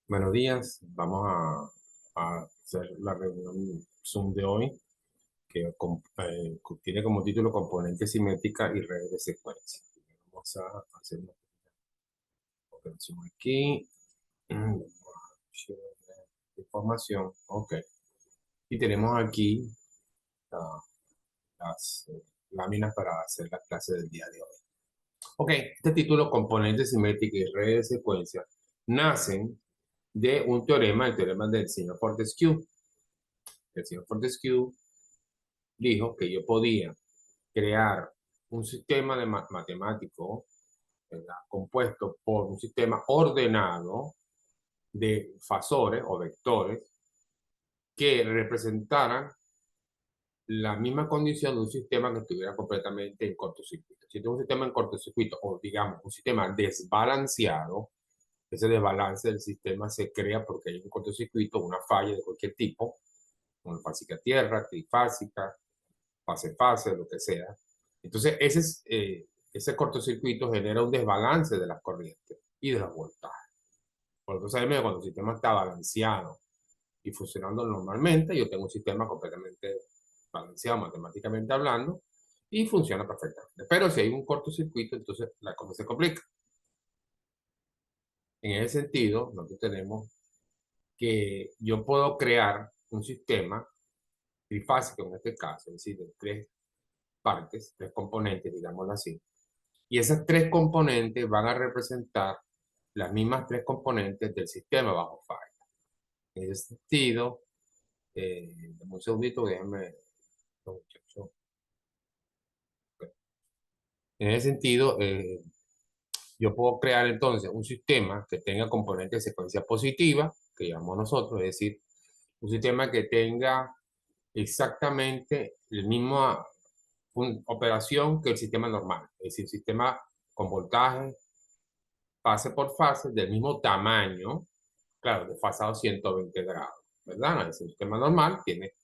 Buenos días, vamos a hacer la reunión Zoom de hoy que tiene como título Componentes simétrica y redes de secuencia. Vamos a hacer una operación aquí. Share información, ok. Y tenemos aquí ah, las láminas para hacer la clase del día de hoy. Ok, este título, Componentes simétricos y redes de secuencia, nacen de un teorema, el teorema del señor Fortescue. El señor Fortescue dijo que yo podía crear un sistema de matemático, ¿verdad?, compuesto por un sistema ordenado de fasores o vectores que representaran la misma condición de un sistema que estuviera completamente en cortocircuito. Si tengo un sistema en cortocircuito o digamos un sistema desbalanceado, ese desbalance del sistema se crea porque hay un cortocircuito, una falla de cualquier tipo, monofásica tierra, trifásica, fase-fase, lo que sea. Entonces, ese cortocircuito genera un desbalance de las corrientes y de los voltajes. Por eso sabemos que cuando el sistema está balanceado y funcionando normalmente, yo tengo un sistema completamente balanceado matemáticamente hablando y funciona perfectamente. Pero si hay un cortocircuito, entonces la cosa se complica. En ese sentido, nosotros tenemos que yo puedo crear un sistema trifásico en este caso, es decir, de tres partes, tres componentes, digámoslo así. Y esas tres componentes van a representar las mismas tres componentes del sistema bajo falla. En ese sentido, dame un segundito, déjenme, muchachos. En ese sentido, yo puedo crear entonces un sistema que tenga componentes de secuencia positiva, que llamamos nosotros, es decir, un sistema que tenga exactamente la misma operación que el sistema normal, es decir, sistema con voltaje fase por fase del mismo tamaño, claro, desfasado 120 grados, ¿verdad? El sistema normal tiene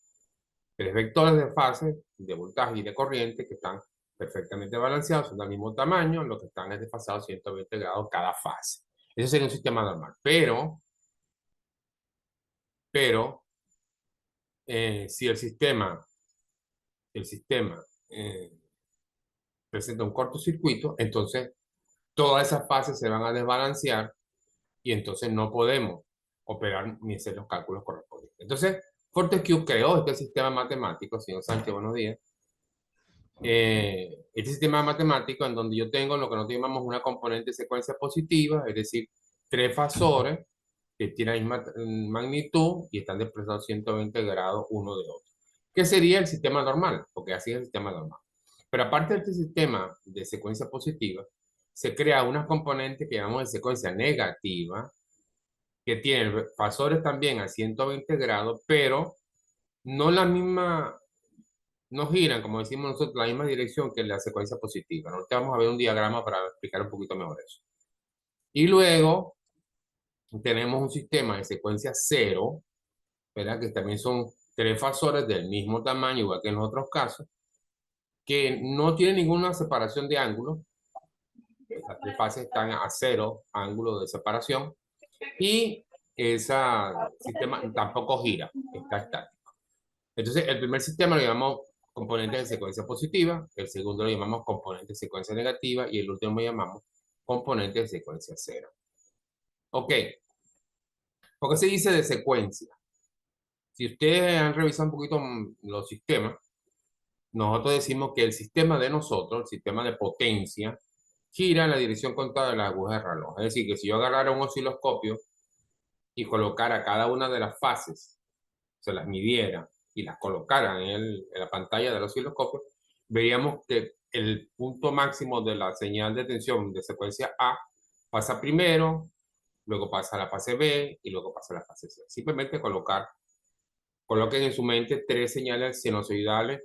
tres vectores de fase, de voltaje y de corriente que están perfectamente balanceados, son del mismo tamaño, lo que están es desfasados 120 grados cada fase. Ese sería un sistema normal. Pero si el sistema presenta un cortocircuito, entonces todas esas fases se van a desbalancear y entonces no podemos operar ni hacer los cálculos correspondientes. Entonces, Fortescue creó este sistema matemático, señor Sánchez, buenos días. Este sistema matemático en donde yo tengo lo que nosotros llamamos una componente de secuencia positiva, es decir, tres fasores que tienen la misma magnitud y están desplazados 120 grados uno de otro. ¿Qué sería el sistema normal? Porque así es el sistema normal. Pero aparte de este sistema de secuencia positiva, se crea una componente que llamamos de secuencia negativa, que tienen fasores también a 120 grados, pero no la misma, no giran, como decimos nosotros, la misma dirección que la secuencia positiva. Ahorita vamos a ver un diagrama para explicar un poquito mejor eso. Y luego tenemos un sistema de secuencia cero, ¿verdad? Que también son tres fasores del mismo tamaño, igual que en los otros casos, que no tienen ninguna separación de ángulos. Las tres fases están a cero ángulo de separación y ese sistema tampoco gira, está estático. Entonces, el primer sistema lo llamamos componente de secuencia positiva, el segundo lo llamamos componente de secuencia negativa y el último lo llamamos componente de secuencia cero. Ok, ¿por qué se dice de secuencia? Si ustedes han revisado un poquito los sistemas, nosotros decimos que el sistema de nosotros, el sistema de potencia, gira en la dirección contraria de la aguja de reloj. Es decir, que si yo agarrara un osciloscopio y colocara cada una de las fases, se las midiera y las colocara en la pantalla del osciloscopio, veríamos que el punto máximo de la señal de tensión de secuencia A pasa primero, luego pasa a la fase B y luego pasa a la fase C. Simplemente coloquen en su mente tres señales sinusoidales,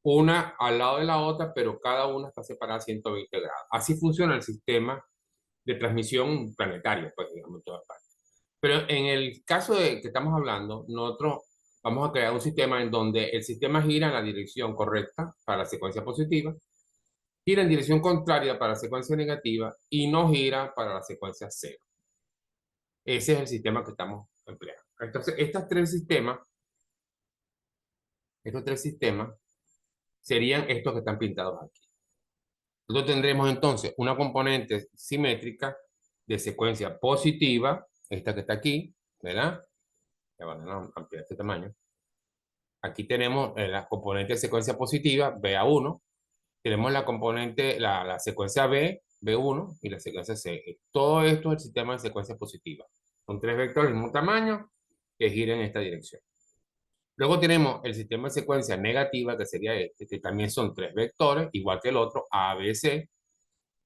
una al lado de la otra, pero cada una está separada a 120 grados. Así funciona el sistema de transmisión planetaria, pues, digamos, en todas partes. Pero en el caso de que estamos hablando, nosotros vamos a crear un sistema en donde el sistema gira en la dirección correcta para la secuencia positiva, gira en dirección contraria para la secuencia negativa y no gira para la secuencia cero. Ese es el sistema que estamos empleando. Entonces, estos tres sistemas serían estos que están pintados aquí. Nosotros tendremos entonces una componente simétrica de secuencia positiva, esta que está aquí, ¿verdad? Ya van a ampliar este tamaño. Aquí tenemos la componente de secuencia positiva, BA1. Tenemos la componente, la secuencia B1 y la secuencia C. Todo esto es el sistema de secuencia positiva. Son tres vectores del mismo tamaño que giran en esta dirección. Luego tenemos el sistema de secuencia negativa, que sería este, que también son tres vectores, igual que el otro, A, B, C,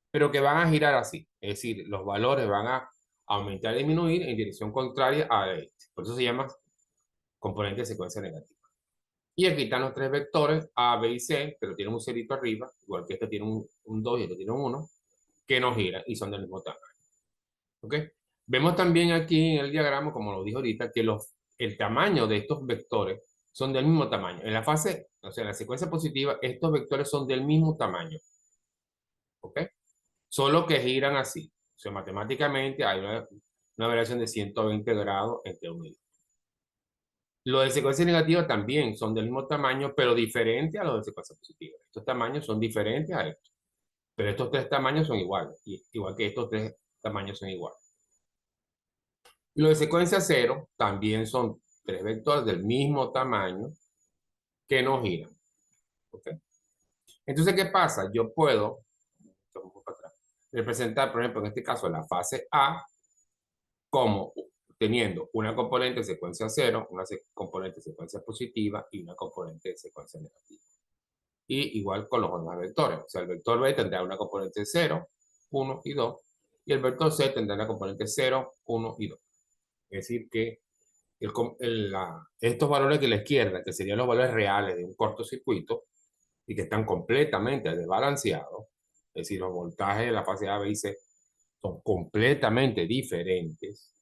pero que van a girar así. Es decir, los valores van a aumentar y disminuir en dirección contraria a este. Por eso se llama componente de secuencia negativa. Y aquí están los tres vectores, A, B y C, pero tienen un cerito arriba, igual que este tiene un 2 y este tiene un 1, que no giran y son del mismo tamaño. ¿Ok? Vemos también aquí en el diagrama, como lo dije ahorita, que el tamaño de estos vectores son del mismo tamaño. En la fase, o sea, en la secuencia positiva, estos vectores son del mismo tamaño. ¿Ok? Solo que giran así. O sea, matemáticamente hay una variación de 120 grados entre uno y otro. Los de secuencia negativa también son del mismo tamaño, pero diferentes a los de secuencia positiva. Estos tamaños son diferentes a estos. Pero estos tres tamaños son iguales. Igual que estos tres tamaños son iguales. Y los de secuencia cero también son tres vectores del mismo tamaño que no giran. ¿Ok? Entonces, ¿qué pasa? Yo puedo representar, por ejemplo, en este caso, la fase A como teniendo una componente de secuencia cero, una componente de secuencia positiva y una componente de secuencia negativa. Y igual con los demás vectores. O sea, el vector B tendrá una componente de 0, 1 y 2, y el vector C tendrá una componente 0, 1 y 2. Es decir, que estos valores de la izquierda, que serían los valores reales de un cortocircuito, y que están completamente desbalanceados, es decir, los voltajes de la fase A, B y C son completamente diferentes,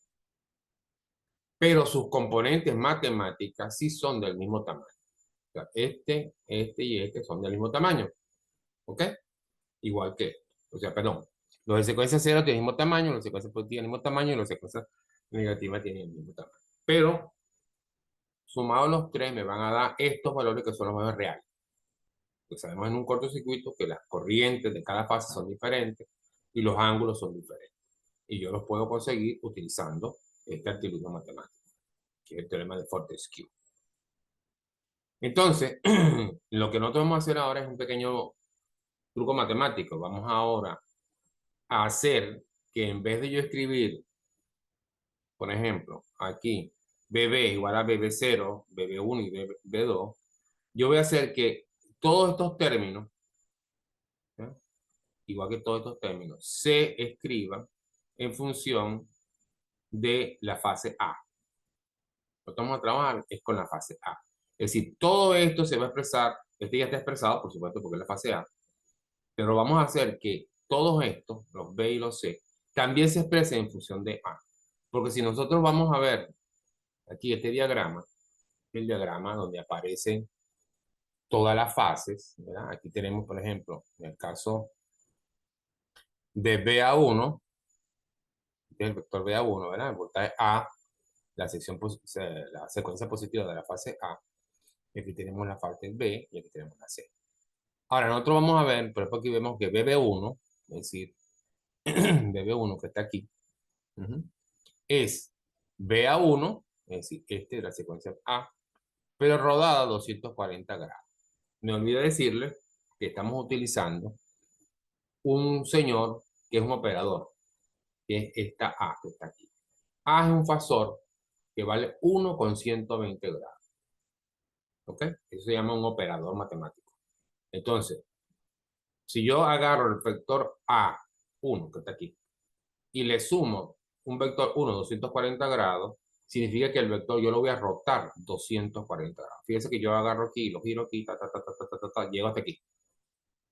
pero sus componentes matemáticas sí son del mismo tamaño. O sea, este y este son del mismo tamaño. ¿Ok? Igual que, o sea, perdón, los de secuencia cero tienen el mismo tamaño, los de secuencia positiva tienen el mismo tamaño y los de secuencia negativa tienen el mismo tamaño. Pero, sumados los tres, me van a dar estos valores que son los valores reales. Pues sabemos en un cortocircuito que las corrientes de cada fase son diferentes y los ángulos son diferentes. Y yo los puedo conseguir utilizando este artilugio matemático, que es el teorema de Fortescue. Entonces, lo que nosotros vamos a hacer ahora es un pequeño truco matemático. Vamos ahora a hacer que en vez de yo escribir, por ejemplo, aquí, BB igual a BB0, BB1 y BB2, yo voy a hacer que todos estos términos, ¿ya? Igual que todos estos términos, se escriban en función de la fase A. Lo que vamos a trabajar es con la fase A. Es decir, todo esto se va a expresar, este ya está expresado, por supuesto, porque es la fase A, pero vamos a hacer que todos estos, los B y los C, también se expresen en función de A. Porque si nosotros vamos a ver aquí este diagrama, el diagrama donde aparecen todas las fases, ¿verdad? Aquí tenemos, por ejemplo, en el caso de BA1, este es el vector BA1, ¿verdad? El voltaje A, la secuencia positiva de la fase A, y aquí tenemos la fase B y aquí tenemos la C. Ahora, nosotros vamos a ver, por ejemplo, aquí vemos que BB1, es decir, BB1 que está aquí, es BA1, es decir, este es la secuencia A, pero rodada a 240 grados. Me olvidé decirle que estamos utilizando un señor que es un operador, que es esta A que está aquí. A es un fasor que vale 1,120 grados. ¿Ok? Eso se llama un operador matemático. Entonces, si yo agarro el vector A1 que está aquí y le sumo un vector 1, 240 grados, significa que el vector yo lo voy a rotar 240 grados. Fíjense que yo agarro aquí, lo giro aquí, llego hasta aquí.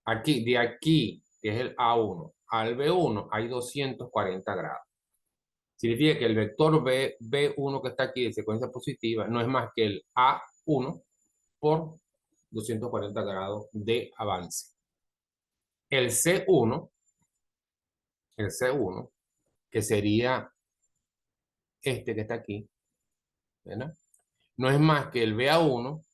Aquí, de aquí, que es el A1, al B1 hay 240 grados. Significa que el vector B1 que está aquí de secuencia positiva no es más que el A1 por 240 grados de avance. El C1, que sería este que está aquí, ¿verdad? No es más que el BA1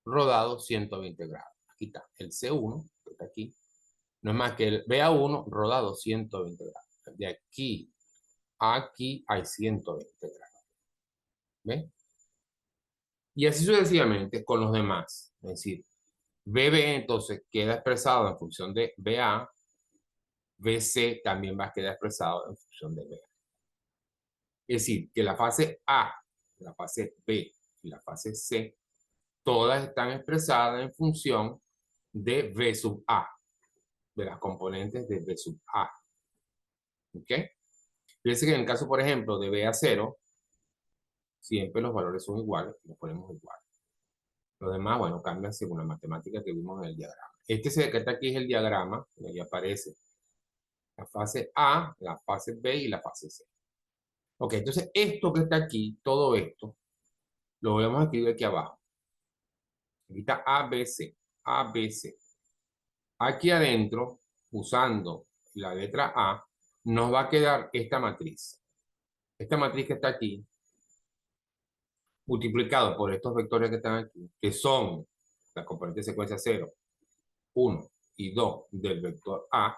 rodado 120 grados. Aquí está, el C1, que está aquí, no es más que el BA1 rodado 120 grados. De aquí a aquí hay 120 grados. ¿Ven? Y así sucesivamente con los demás. Es decir, BB entonces queda expresado en función de BA, BC también va a quedar expresado en función de BA. Es decir, que la fase A, la fase B y la fase C, todas están expresadas en función de B sub A, de las componentes de B sub A. ¿Ok? Fíjense que en el caso, por ejemplo, de BA0, siempre los valores son iguales, los ponemos igual. Los demás, bueno, cambian según la matemática que vimos en el diagrama. Este que está aquí es el diagrama, ahí aparece la fase A, la fase B y la fase C. Ok, entonces esto que está aquí, todo esto, lo vamos a escribir aquí abajo. Aquí está ABC, ABC. Aquí adentro, usando la letra A, nos va a quedar esta matriz. Esta matriz que está aquí, multiplicado por estos vectores que están aquí, que son la componente de secuencia 0, 1 y 2 del vector A.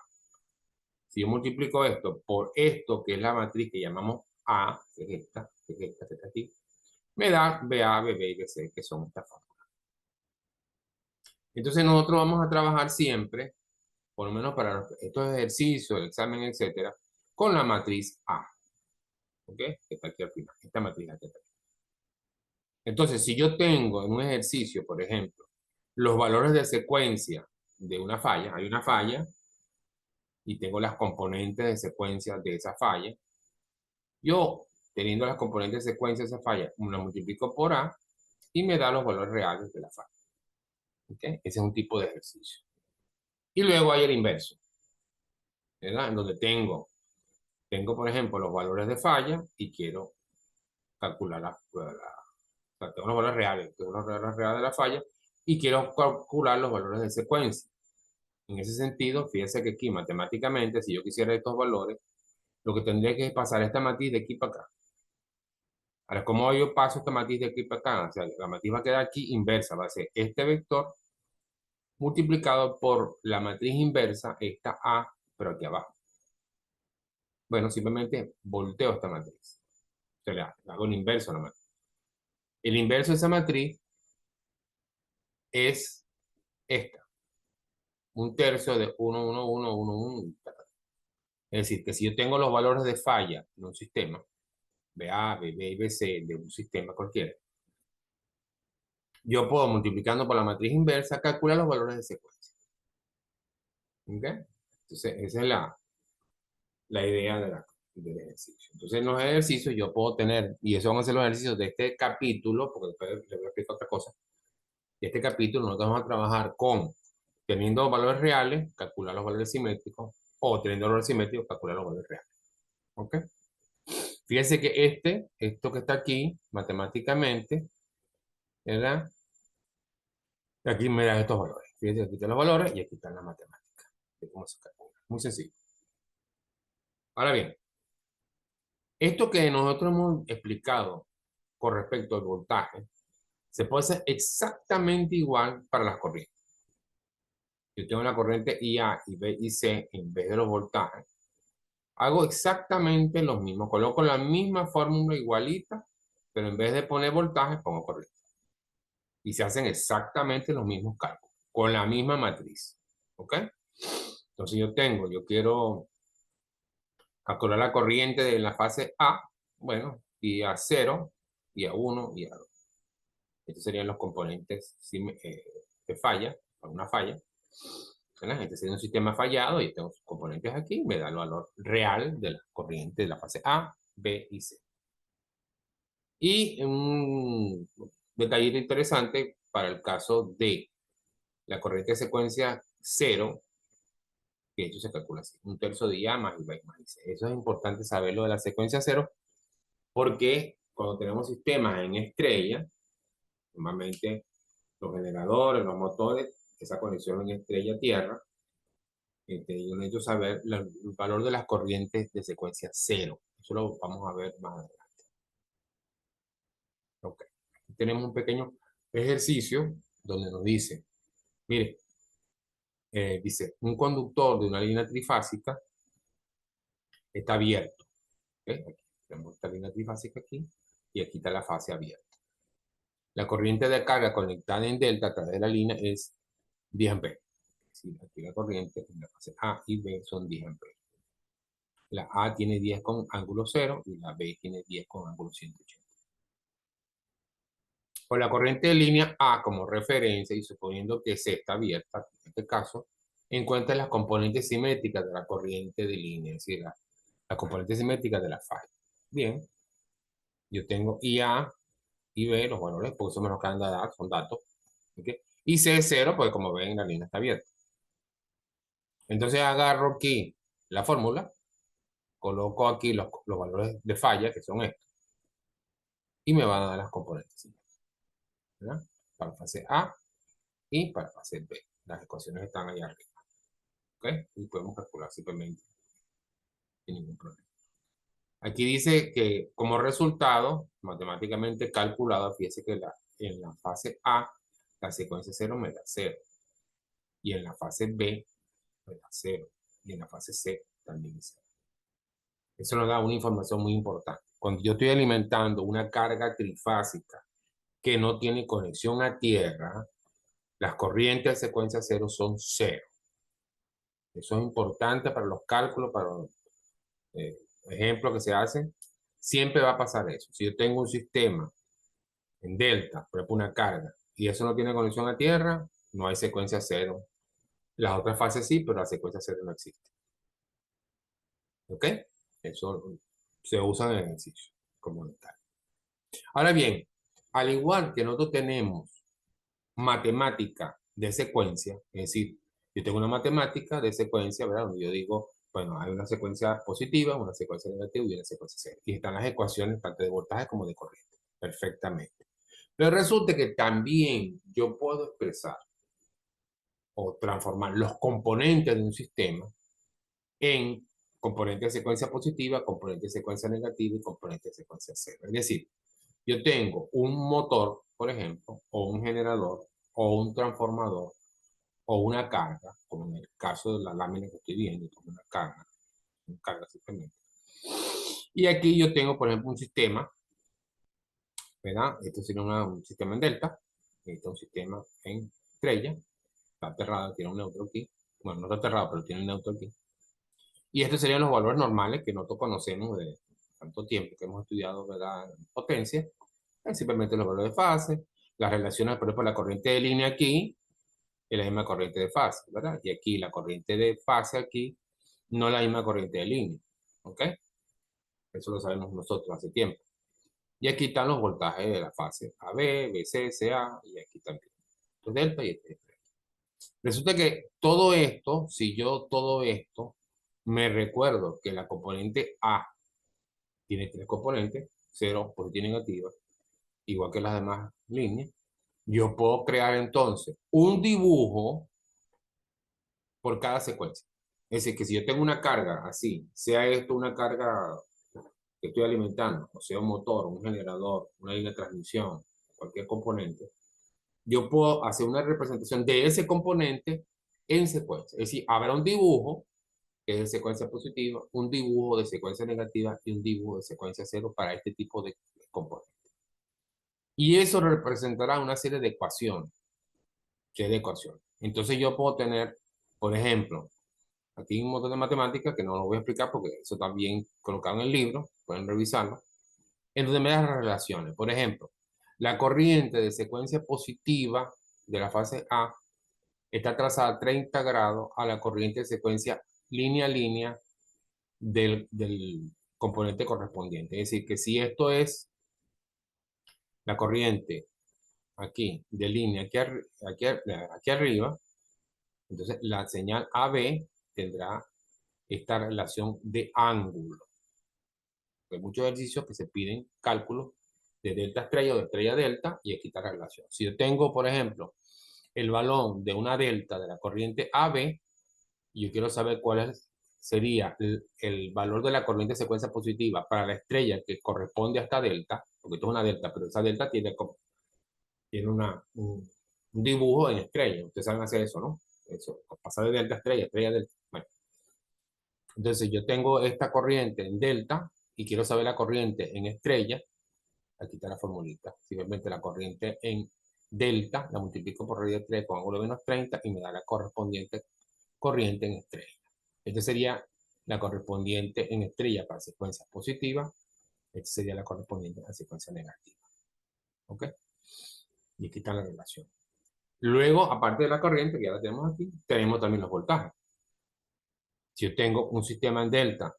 Si yo multiplico esto por esto, que es la matriz que llamamos A, que es esta, que está aquí, me da BA, BB y BC, que son estas fórmulas. Entonces nosotros vamos a trabajar siempre, por lo menos para estos ejercicios, el examen, etcétera, con la matriz A. ¿Ok? Que está aquí al final. Esta matriz que está aquí. Entonces, si yo tengo en un ejercicio, por ejemplo, los valores de secuencia de una falla, hay una falla, y tengo las componentes de secuencia de esa falla, yo, teniendo las componentes de secuencia de esa falla, la multiplico por A y me da los valores reales de la falla. ¿Ok? Ese es un tipo de ejercicio. Y luego hay el inverso, ¿verdad? En donde tengo, por ejemplo, los valores de falla y quiero calcular o sea, tengo los valores reales, tengo los valores reales de la falla y quiero calcular los valores de secuencia. En ese sentido, fíjense que aquí matemáticamente, si yo quisiera estos valores, lo que tendría que pasar esta matriz de aquí para acá. Ahora, ¿cómo yo paso esta matriz de aquí para acá? O sea, la matriz va a quedar aquí inversa, va a ser este vector multiplicado por la matriz inversa, esta A, pero aquí abajo. Bueno, simplemente volteo esta matriz. O sea, le hago el inverso a la matriz. El inverso de esa matriz es esta. 1/3 de 1, 1, 1, 1, 1. Es decir, que si yo tengo los valores de falla en un sistema, BA, BB y BC de un sistema cualquiera, yo puedo, multiplicando por la matriz inversa, calcular los valores de secuencia. ¿Ok? Entonces, esa es la idea del ejercicio. Entonces, en los ejercicios yo puedo tener, y eso van a ser los ejercicios de este capítulo, porque después les voy a explicar otra cosa. De este capítulo nosotros vamos a trabajar con, teniendo valores reales, calcular los valores simétricos, o teniendo valores simétricos, calcular los valores reales. ¿Ok? Fíjense que esto que está aquí, matemáticamente, ¿verdad? Aquí me dan estos valores. Fíjense, aquí están los valores y aquí están las matemáticas de cómo se calcula. Muy sencillo. Ahora bien, esto que nosotros hemos explicado con respecto al voltaje, se puede hacer exactamente igual para las corrientes. Yo tengo la corriente IA y B y C en vez de los voltajes. Hago exactamente lo mismo. Coloco la misma fórmula igualita, pero en vez de poner voltaje, pongo corriente. Y se hacen exactamente los mismos cálculos, con la misma matriz. ¿Ok? Entonces yo quiero calcular la corriente de la fase A, bueno, y a 0, y a 1, y a 2. Estos serían los componentes de falla, para una falla. Este sería un sistema fallado y tengo componentes aquí, me da el valor real de la corriente de la fase A, B y C. Y un detallito interesante para el caso de la corriente de secuencia 0, que esto se calcula así, 1/3 de IA más I más IC. Eso es importante saberlo de la secuencia 0, porque cuando tenemos sistemas en estrella, normalmente los generadores, los motores, esa conexión en estrella-tierra, yo necesito saber el valor de las corrientes de secuencia 0. Eso lo vamos a ver más adelante. Ok. Aquí tenemos un pequeño ejercicio donde nos dice, mire, dice, un conductor de una línea trifásica está abierto. ¿Ok? Aquí tenemos esta línea trifásica aquí y aquí está la fase abierta. La corriente de carga conectada en delta a través de la línea es 10 amperes. Sí, aquí la corriente en la fase A y B son 10 amperes. La A tiene 10 con ángulo 0 y la B tiene 10 con ángulo 180. Con la corriente de línea A como referencia y suponiendo que C está abierta, en este caso, encuentra las componentes simétricas de la corriente de línea, es decir, la componente simétrica de la fase. Bien, yo tengo IA y B, los valores, porque eso me los acaban de dar, son datos. ¿Okay? Y C es 0, porque como ven, la línea está abierta. Entonces agarro aquí la fórmula, coloco aquí los valores de falla, que son estos, y me van a dar las componentes, ¿verdad? Para fase A y para fase B. Las ecuaciones están allá arriba. ¿Ok? Y podemos calcular simplemente sin ningún problema. Aquí dice que como resultado, matemáticamente calculado, fíjese que en la fase A, la secuencia 0 me da 0. Y en la fase B, me da 0. Y en la fase C también es 0. Eso nos da una información muy importante. Cuando yo estoy alimentando una carga trifásica que no tiene conexión a tierra, las corrientes de secuencia 0 son 0. Eso es importante para los cálculos, para los ejemplos que se hacen. Siempre va a pasar eso. Si yo tengo un sistema en delta, por ejemplo, una carga, y eso no tiene conexión a tierra, no hay secuencia 0. Las otras fases sí, pero la secuencia 0 no existe. ¿Ok? Eso se usa en el ejercicio comunitario. Ahora bien, al igual que nosotros tenemos matemática de secuencia, es decir, yo tengo una matemática de secuencia, ¿verdad? Donde yo digo, bueno, hay una secuencia positiva, una secuencia negativa y una secuencia cero. Y están las ecuaciones tanto de voltaje como de corriente, perfectamente. Pero resulta que también yo puedo expresar o transformar los componentes de un sistema en componente de secuencia positiva, componente de secuencia negativa y componente de secuencia cero. Es decir, yo tengo un motor, por ejemplo, o un generador, o un transformador, o una carga, como en el caso de la lámina que estoy viendo, como una carga simplemente. Y aquí yo tengo, por ejemplo, un sistema, ¿verdad? Esto sería un sistema en delta, este es un sistema en estrella, está aterrado, tiene un neutro aquí, bueno, no está aterrado, pero tiene un neutro aquí. Y estos serían los valores normales que nosotros conocemos de tanto tiempo que hemos estudiado, ¿verdad? Potencia, simplemente los valores de fase, las relaciones, por ejemplo, la corriente de línea aquí es la misma corriente de fase, ¿verdad? Y aquí la corriente de fase aquí no es la misma corriente de línea, ¿ok? Eso lo sabemos nosotros hace tiempo. Y aquí están los voltajes de la fase AB, BC, CA, y aquí también. Esto es delta y este es delta. Resulta que todo esto, si yo todo esto, me recuerdo que la componente A tiene tres componentes, cero, positiva y negativa, igual que las demás líneas, yo puedo crear entonces un dibujo por cada secuencia. Es decir, que si yo tengo una carga así, sea esto una carga que estoy alimentando, o sea un motor, un generador, una línea de transmisión, cualquier componente, yo puedo hacer una representación de ese componente en secuencia. Es decir, habrá un dibujo que es de secuencia positiva, un dibujo de secuencia negativa y un dibujo de secuencia cero para este tipo de componentes. Y eso representará una serie de ecuaciones. ¿Qué de ecuaciones? Entonces yo puedo tener, por ejemplo, aquí hay un montón de matemáticas que no lo voy a explicar porque eso está bien colocado en el libro, pueden revisarlo, en donde me da las relaciones. Por ejemplo, la corriente de secuencia positiva de la fase A está trazada a 30 grados a la corriente de secuencia línea a línea del componente correspondiente. Es decir, que si esto es la corriente aquí de línea aquí arriba, entonces la señal AB tendrá esta relación de ángulo. Hay muchos ejercicios que se piden cálculos de delta estrella o de estrella delta y aquí está la relación. Si yo tengo, por ejemplo, el balón de una delta de la corriente AB y yo quiero saber cuál es sería el valor de la corriente de secuencia positiva para la estrella que corresponde a esta delta, porque esto es una delta, pero esa delta tiene un dibujo en estrella. Ustedes saben hacer eso, ¿no? Eso, pasar de delta a estrella, estrella a delta. Bueno, entonces yo tengo esta corriente en delta y quiero saber la corriente en estrella. Aquí está la formulita. Simplemente la corriente en delta la multiplico por raíz de 3 con ángulo menos 30 y me da la correspondiente corriente en estrella. Esta sería la correspondiente en estrella para secuencias positivas. Esta sería la correspondiente a secuencia negativa. ¿Ok? Y aquí está la relación. Luego, aparte de la corriente, que ya la tenemos aquí, tenemos también los voltajes. Si yo tengo un sistema en delta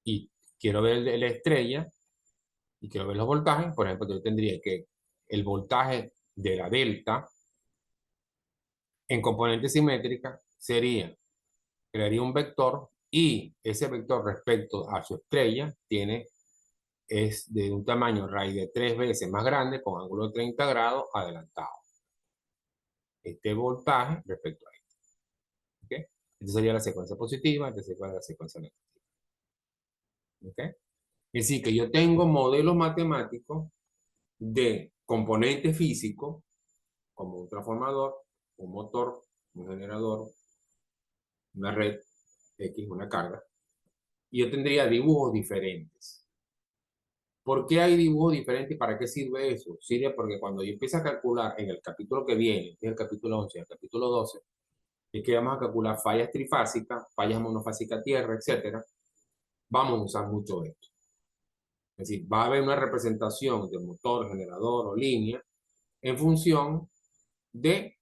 y quiero ver la estrella y quiero ver los voltajes, por ejemplo, yo tendría que el voltaje de la delta en componente simétrica sería, crearía un vector y ese vector respecto a su estrella es de un tamaño raíz de 3 veces más grande con ángulo de 30 grados adelantado. Este voltaje respecto a esto. ¿Okay? Esta sería la secuencia positiva, esta sería la secuencia negativa. ¿Okay? Es decir, que yo tengo modelos matemáticos de componentes físicos, como un transformador, un motor, un generador, una red X, una carga, y yo tendría dibujos diferentes. ¿Por qué hay dibujos diferentes y para qué sirve eso? Sirve porque cuando yo empiezo a calcular en el capítulo que viene, que es el capítulo 11 y el capítulo 12, es que vamos a calcular fallas trifásicas, fallas monofásicas tierra, etcétera, vamos a usar mucho esto. Es decir, va a haber una representación de motor, generador o línea en función de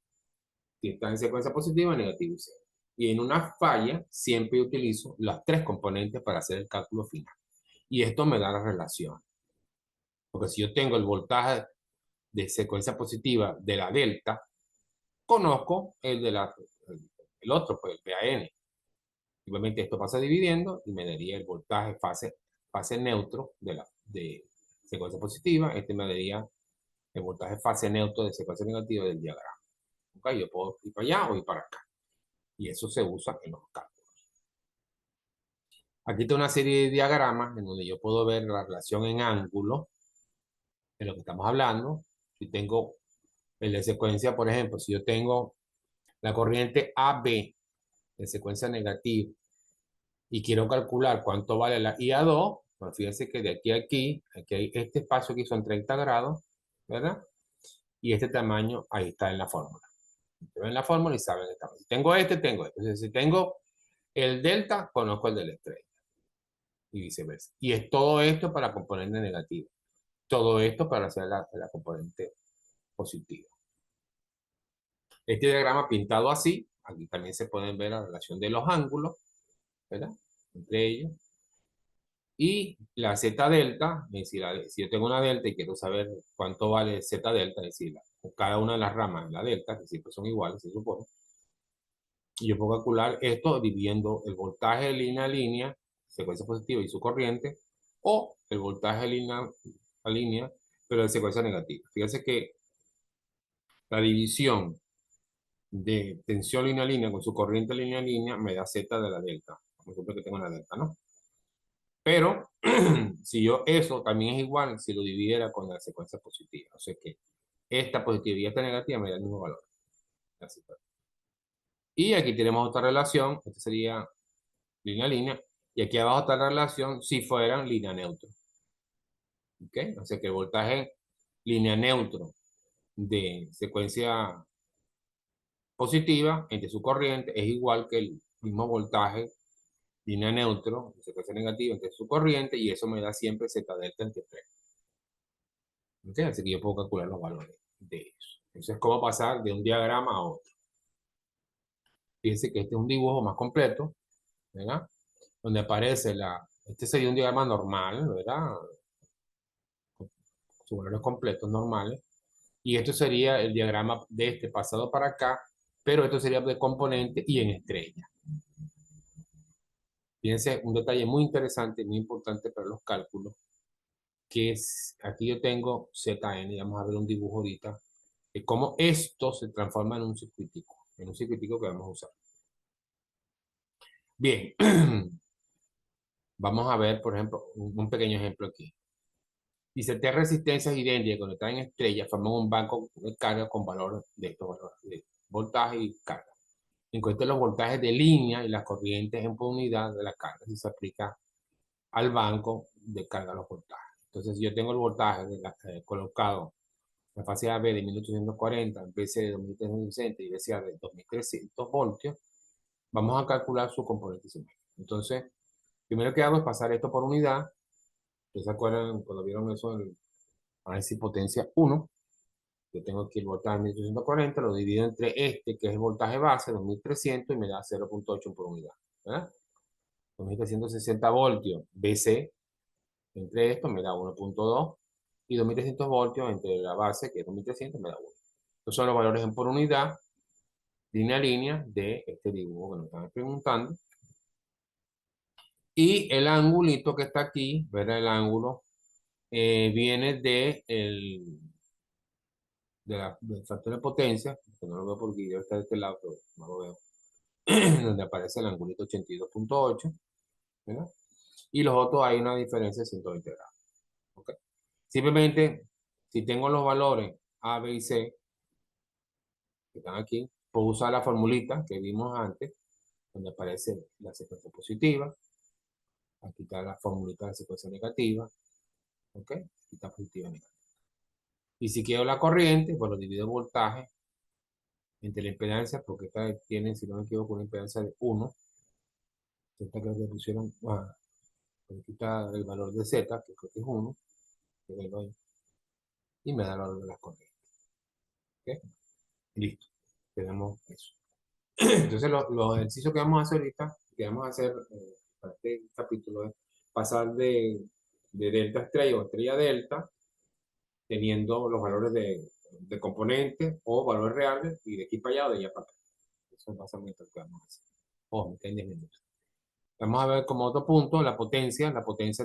si está en secuencia positiva, negativa y cero. Y en una falla siempre utilizo las tres componentes para hacer el cálculo final. Y esto me da la relación. Porque si yo tengo el voltaje de secuencia positiva de la delta, conozco el otro, pues el PAN. Simplemente esto pasa dividiendo y me daría el voltaje fase neutro de secuencia positiva. Este me daría el voltaje fase neutro de secuencia negativa del diagrama. ¿Okay? Yo puedo ir para allá o ir para acá. Y eso se usa en los cálculos. Aquí tengo una serie de diagramas en donde yo puedo ver la relación en ángulo de lo que estamos hablando. Si tengo el de secuencia, por ejemplo, si yo tengo la corriente AB de secuencia negativa y quiero calcular cuánto vale la IA2, pues fíjense que de aquí a aquí hay este espacio aquí son 30 grados, ¿verdad? Y este tamaño ahí está en la fórmula. Ven la fórmula y saben el tamaño. Si tengo este, tengo este. Entonces, si tengo el delta, conozco el de la estrella. Y viceversa. Y es todo esto para componente negativo. Todo esto para hacer la componente positiva. Este diagrama pintado así, aquí también se pueden ver la relación de los ángulos, ¿verdad? Entre ellos. Y la z delta, es decir, si yo tengo una delta y quiero saber cuánto vale z delta, es decir, cada una de las ramas de la delta, que siempre son iguales, se supone, y yo puedo calcular esto dividiendo el voltaje de línea a línea, secuencia positiva y su corriente, o el voltaje de línea a línea, pero de secuencia negativa. Fíjense que la división de tensión línea a línea con su corriente línea a línea me da z de la delta. Por ejemplo, que tengo una delta, ¿no? Pero si yo eso también es igual si lo dividiera con la secuencia positiva. O sea que esta positiva y esta negativa me da el mismo valor. Así pues. Y aquí tenemos otra relación. Esta sería línea a línea. Y aquí abajo está la relación si fueran línea neutro. ¿Ok? O sea que el voltaje línea neutro de secuencia positiva entre su corriente es igual que el mismo voltaje línea neutro de secuencia negativa entre su corriente y eso me da siempre z delta entre 3. ¿Okay? Así que yo puedo calcular los valores de eso. Eso es como pasar de un diagrama a otro. Fíjense que este es un dibujo más completo, ¿verdad? Donde aparece este sería un diagrama normal, ¿verdad? Con sus valores completos normales. Y esto sería el diagrama de este pasado para acá, pero esto sería de componente y en estrella. Fíjense, un detalle muy interesante, muy importante para los cálculos, que es, aquí yo tengo ZN, y vamos a ver un dibujo ahorita, de cómo esto se transforma en un circuitico que vamos a usar. Bien, vamos a ver, por ejemplo, un pequeño ejemplo aquí. Dice, tres resistencias idénticas conectadas en estrellas forman un banco de carga con valores de estos valores de voltaje y carga. Encuentre los voltajes de línea y las corrientes en por unidad de la carga si se aplica al banco de carga los voltajes. Entonces, si yo tengo el voltaje colocado en la fase AB de 1840, BC de 2360 y BCA de 2300 voltios, vamos a calcular su componente simétrico. Entonces, primero que hago es pasar esto por unidad. ¿Ustedes se acuerdan cuando vieron eso en el análisis potencia 1? Yo tengo aquí el voltaje 1840, lo divido entre este, que es el voltaje base, 2300, y me da 0.8 por unidad. ¿Verdad? 2360 voltios BC, entre esto me da 1.2, y 2300 voltios entre la base, que es 2300, me da 1. Estos son los valores en por unidad, línea a línea, de este dibujo que nos están preguntando. Y el angulito que está aquí, ¿verdad? El ángulo viene del factor de potencia, que no lo veo porque debe estar de este lado, pero no lo veo, donde aparece el angulito 82.8, ¿verdad? Y los otros hay una diferencia de 120 grados. ¿Ok? Simplemente, si tengo los valores A, B y C, que están aquí, puedo usar la formulita que vimos antes, donde aparece la secuencia positiva. Aquí está la formulita de la secuencia negativa. ¿Ok? Aquí está positiva y negativa. Y si quiero la corriente, pues lo divido en voltaje entre la impedancia, porque esta tiene, si no me equivoco, una impedancia de 1. Esta creo que pusieron, aquí está el valor de Z, que creo que es 1. Y me da el valor de las corrientes. ¿Ok? Listo. Tenemos eso. Entonces, los ejercicios que vamos a hacer ahorita, que vamos a hacer para este capítulo, es pasar de delta a estrella o estrella a delta, teniendo los valores de componentes o valores reales y de aquí para allá o de allá para acá. Eso es básicamente lo que vamos a hacer. Oh, me quedan 10 minutos. Vamos a ver como otro punto la potencia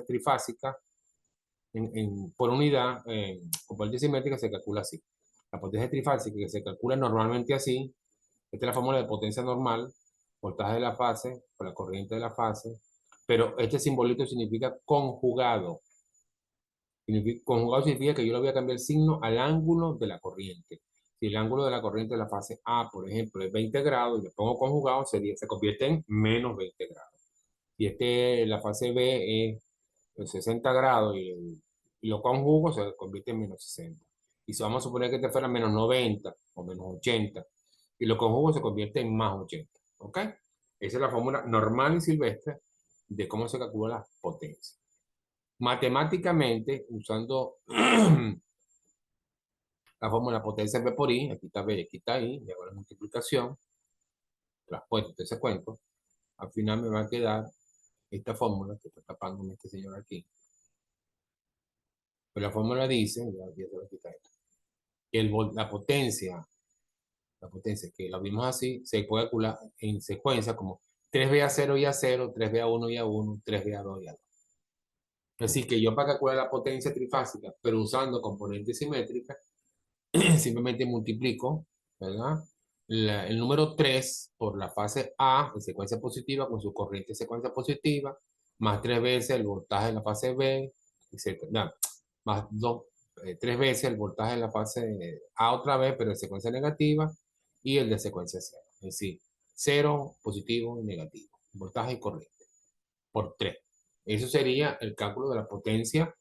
trifásica por unidad, componente simétrica se calcula así. La potencia trifásica que se calcula normalmente así. Esta es la fórmula de potencia normal, voltaje de la fase por la corriente de la fase, pero este simbolito significa conjugado. Conjugado significa que yo le voy a cambiar el signo al ángulo de la corriente. Si el ángulo de la corriente de la fase A, por ejemplo, es 20 grados y le pongo conjugado, se convierte en menos 20 grados. Si la fase B es 60 grados y lo conjugo, se convierte en menos 60. Y si vamos a suponer que este fuera menos 90 o menos 80, y lo conjugo, se convierte en más 80. ¿Ok? Esa es la fórmula normal y silvestre de cómo se calcula la potencia. Matemáticamente, usando la fórmula potencia B por I, aquí está B, aquí está I, y hago la multiplicación, traspuesto de ese cuento, al final me va a quedar esta fórmula que está tapándome este señor aquí. Pero la fórmula dice, ya se va a quitar esto, que la potencia que la vimos así, se puede calcular en secuencia como 3B a 0 y A0, 3B a 1 y A1, 3B a 2 y A2. Así que yo para calcular la potencia trifásica, pero usando componentes simétricas, simplemente multiplico, ¿verdad? El número 3 por la fase A en secuencia positiva con su corriente en secuencia positiva, más 3 veces el voltaje de la fase B, etc. No, más 3 veces el voltaje de la fase A otra vez, pero en secuencia negativa, y el de secuencia cero. Es decir, 0, positivo y negativo. Voltaje y corriente. Por 3. Eso sería el cálculo de la potencia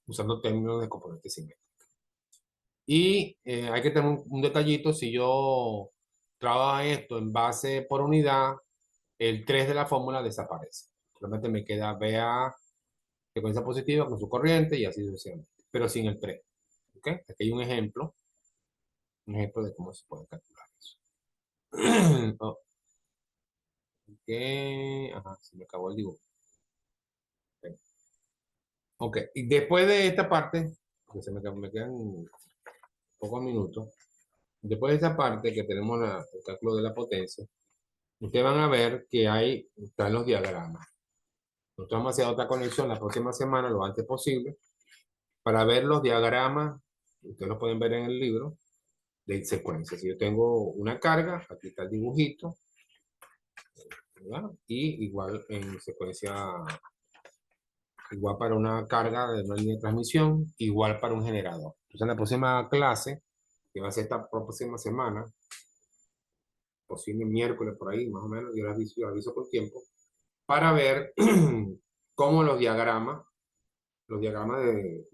usando términos de componentes simétricos. Y hay que tener un detallito, si yo trabajo esto en base por unidad, el 3 de la fórmula desaparece. Solamente me queda BA secuencia positiva con su corriente y así sucesivamente, pero sin el 3. ¿Ok? Aquí hay un ejemplo de cómo se puede calcular eso. Oh, ok, ajá, se me acabó el dibujo. Ok, y después de esta parte, que me quedan pocos minutos, después de esta parte que tenemos el cálculo de la potencia, ustedes van a ver que están los diagramas. Nosotros vamos a hacer otra conexión la próxima semana, lo antes posible, para ver los diagramas. Ustedes los pueden ver en el libro, de secuencia. Si yo tengo una carga, aquí está el dibujito, ¿verdad? Y igual en secuencia, igual para una carga de una línea de transmisión, igual para un generador. Entonces en la próxima clase, que va a ser esta próxima semana, posible miércoles por ahí, más o menos, yo les aviso con tiempo, para ver cómo los diagramas de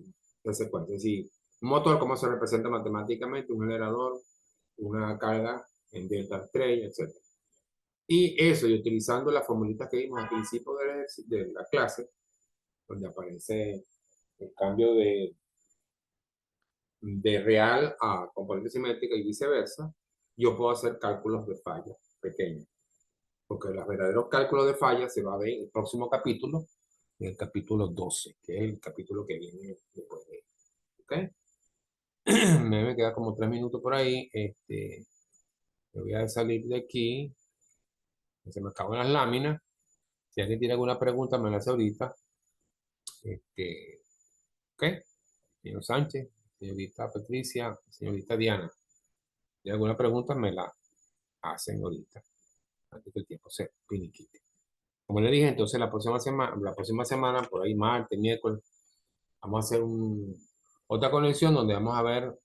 secuencia, es decir, un motor, cómo se representa matemáticamente, un generador, una carga en delta estrella, etc. Y eso, y utilizando las formulitas que vimos al principio de la clase, donde aparece el cambio de real a componente simétrica y viceversa, yo puedo hacer cálculos de falla pequeños. Porque los verdaderos cálculos de falla se va a ver en el próximo capítulo, en el capítulo 12, que es el capítulo que viene después de él. ¿Ok? Me queda como 3 minutos por ahí. Me voy a salir de aquí. Se me acaban las láminas. Si alguien tiene alguna pregunta, me la hace ahorita. ¿Ok? Señor Sánchez, señorita Patricia, señorita Diana. Si hay alguna pregunta, me la hacen ahorita, antes que el tiempo se finiquite. Como le dije, entonces la próxima semana, por ahí martes, miércoles, vamos a hacer otra conexión donde vamos a ver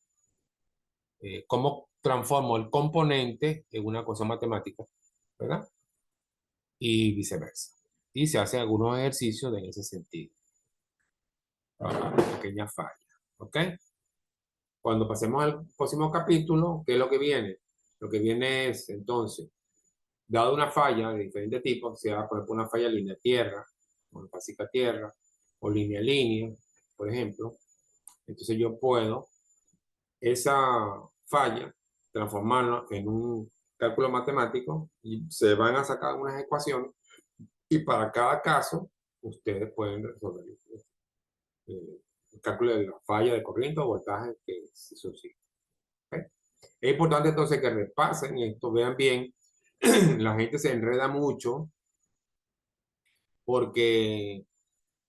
cómo transformo el componente en una ecuación matemática, ¿verdad? Y viceversa. Y se hacen algunos ejercicios en ese sentido, para pequeñas fallas, ¿ok? Cuando pasemos al próximo capítulo, ¿qué es lo que viene? Lo que viene es, entonces, dado una falla de diferentes tipos, sea por ejemplo una falla línea-tierra, monofásica tierra, o línea-línea, por ejemplo, entonces yo puedo esa falla transformarla en un cálculo matemático y se van a sacar unas ecuaciones y para cada caso ustedes pueden resolver el cálculo de la falla de corriente o voltaje que se suscita. ¿Okay? Es importante entonces que repasen esto, vean bien, la gente se enreda mucho porque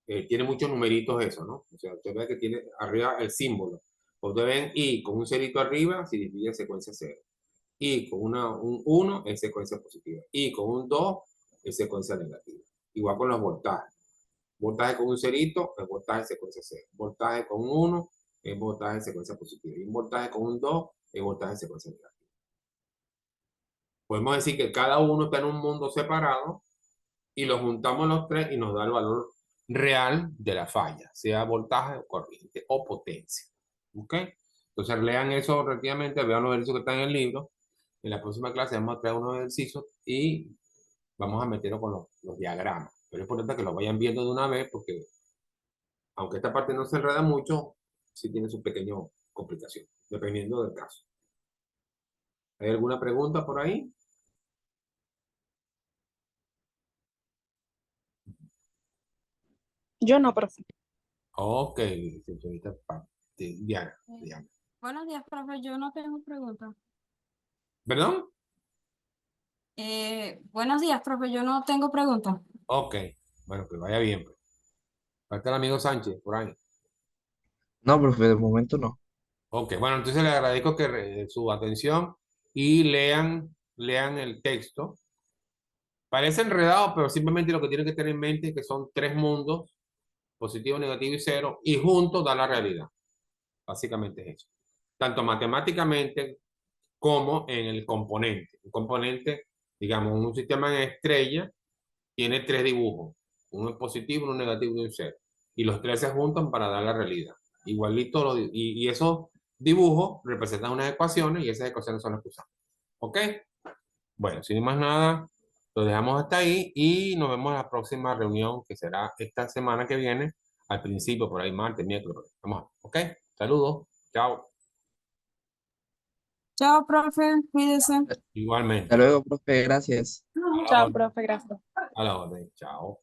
tiene muchos numeritos eso, ¿no? O sea, usted ve que tiene arriba el símbolo. Ustedes ven I con un cerito arriba significa secuencia cero. Y con un 1 es secuencia positiva. Y con un 2 es secuencia negativa. Igual con los voltajes. Voltaje con un cerito es voltaje en secuencia cero. Voltaje con un 1 es voltaje en secuencia positiva. Y un voltaje con un 2 es voltaje en secuencia negativa. Podemos decir que cada uno está en un mundo separado y los juntamos los tres y nos da el valor real de la falla, sea voltaje, corriente o potencia. ¿Ok? Entonces lean eso relativamente, vean los ejercicios que están en el libro. En la próxima clase vamos a traer unos ejercicios y vamos a meterlo con los diagramas. Pero es importante que lo vayan viendo de una vez porque aunque esta parte no se enreda mucho, sí tiene su pequeña complicación, dependiendo del caso. ¿Hay alguna pregunta por ahí? Yo no, profe. Ok, señorita Diana, Diana. Buenos días, profe. Yo no tengo preguntas. ¿Perdón? Buenos días, profe. Yo no tengo preguntas. Ok, bueno, que vaya bien, pues. Falta el amigo Sánchez, por ahí. No, profe, de momento no. Ok, bueno, entonces le agradezco que su atención y lean el texto. Parece enredado, pero simplemente lo que tienen que tener en mente es que son tres mundos, positivo, negativo y cero, y juntos da la realidad. Básicamente es eso. Tanto matemáticamente como en el componente. Un componente, digamos, un sistema en estrella tiene tres dibujos. Uno es positivo, uno es negativo y un cero. Y los tres se juntan para dar la realidad. Igualito, y esos dibujos representan unas ecuaciones y esas ecuaciones son las que usamos. ¿Ok? Bueno, sin más nada, lo dejamos hasta ahí y nos vemos en la próxima reunión que será esta semana que viene, al principio, por ahí martes, miércoles. Vamos, ¿ok? Saludos, chao. Chao, profe. Cuídese. Hasta Igualmente. luego, profe, gracias. A la Chao, orden, profe, gracias. a la orden, chao.